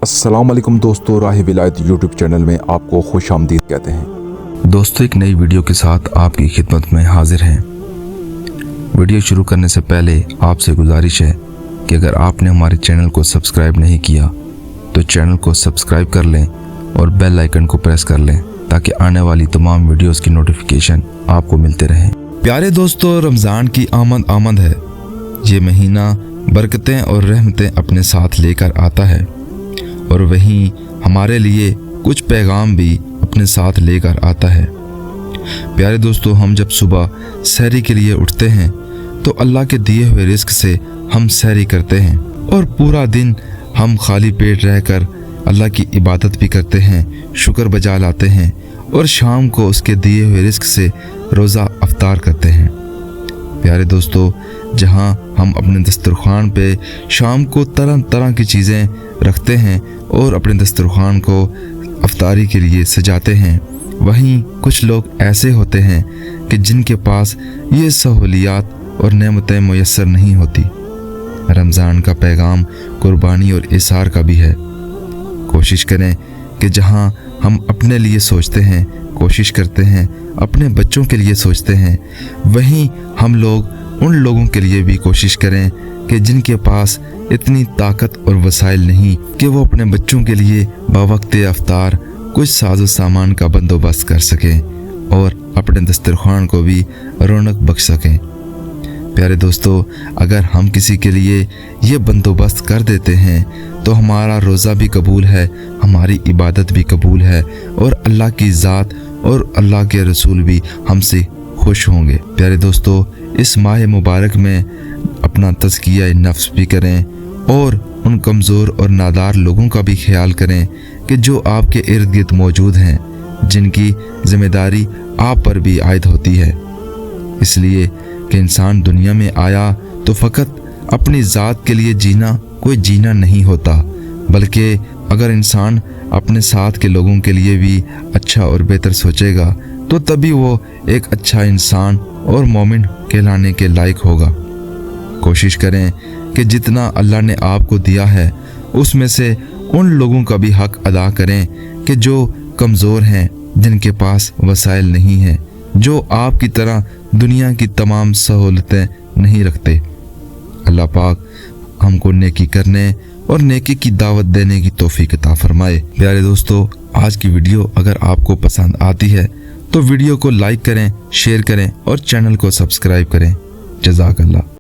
अस्सलाम वालेकुम दोस्तों, राह विलायत यूट्यूब चैनल में आपको खुश आमदीद कहते हैं। दोस्तों, एक नई वीडियो के साथ आपकी खिदमत में हाजिर हैं। वीडियो शुरू करने से पहले आपसे गुजारिश है कि अगर आपने हमारे चैनल को सब्सक्राइब नहीं किया तो चैनल को सब्सक्राइब कर लें और बेल आइकन को प्रेस कर लें ताकि आने वाली तमाम वीडियोस की नोटिफिकेशन आपको मिलते रहें। प्यारे दोस्तों, रमज़ान की आमद है। ये महीना बरकतें और रहमतें अपने साथ लेकर आता है और वहीं हमारे लिए कुछ पैगाम भी अपने साथ लेकर आता है। प्यारे दोस्तों, हम जब सुबह सहरी के लिए उठते हैं तो अल्लाह के दिए हुए रिस्क से हम सहरी करते हैं और पूरा दिन हम खाली पेट रहकर अल्लाह की इबादत भी करते हैं, शुक्र बजा लाते हैं और शाम को उसके दिए हुए रिस्क से रोज़ा अफ्तार करते हैं। प्यारे दोस्तों, जहां हम अपने दस्तरखान पे शाम को तरह तरह की चीज़ें रखते हैं और अपने दस्तरखान को अफ्तारी के लिए सजाते हैं, वहीं कुछ लोग ऐसे होते हैं कि जिनके पास ये सहूलियात और नेमतें मुयस्सर नहीं होती। रमज़ान का पैगाम कुर्बानी और इसार का भी है। कोशिश करें कि जहां हम अपने लिए सोचते हैं, कोशिश करते हैं अपने बच्चों के लिए सोचते हैं, वहीं हम लोग उन लोगों के लिए भी कोशिश करें कि जिनके पास इतनी ताकत और वसाइल नहीं कि वो अपने बच्चों के लिए बावक्ते अफ्तार कुछ साजो सामान का बंदोबस्त कर सकें और अपने दस्तरखान को भी रौनक बख्श सकें। प्यारे दोस्तों, अगर हम किसी के लिए ये बंदोबस्त कर देते हैं तो हमारा रोज़ा भी कबूल है, हमारी इबादत भी कबूल है और अल्लाह की ज़ात और अल्लाह के रसूल भी हमसे खुश होंगे। प्यारे दोस्तों, इस माह मुबारक में अपना तज़किया नफ्स भी करें और उन कमज़ोर और नादार लोगों का भी ख्याल करें कि जो आपके इर्द गिर्द मौजूद हैं, जिनकी ज़िम्मेदारी आप पर भी आयद होती है। इसलिए कि इंसान दुनिया में आया तो फ़कत अपनी ज़ात के लिए जीना कोई जीना नहीं होता, बल्कि अगर इंसान अपने साथ के लोगों के लिए भी अच्छा और बेहतर सोचेगा तो तभी वो एक अच्छा इंसान और मोमिन कहलाने के लायक होगा। कोशिश करें कि जितना अल्लाह ने आपको दिया है उसमें से उन लोगों का भी हक अदा करें कि जो कमज़ोर हैं, जिनके पास वसाइल नहीं हैं, जो आपकी तरह दुनिया की तमाम सहूलतें नहीं रखते। अल्लाह पाक हमको नेकी करने और नेकी की दावत देने की तौफीक अता फरमाए। प्यारे दोस्तों, आज की वीडियो अगर आपको पसंद आती है तो वीडियो को लाइक करें, शेयर करें और चैनल को सब्सक्राइब करें। जज़ाकल्लाह।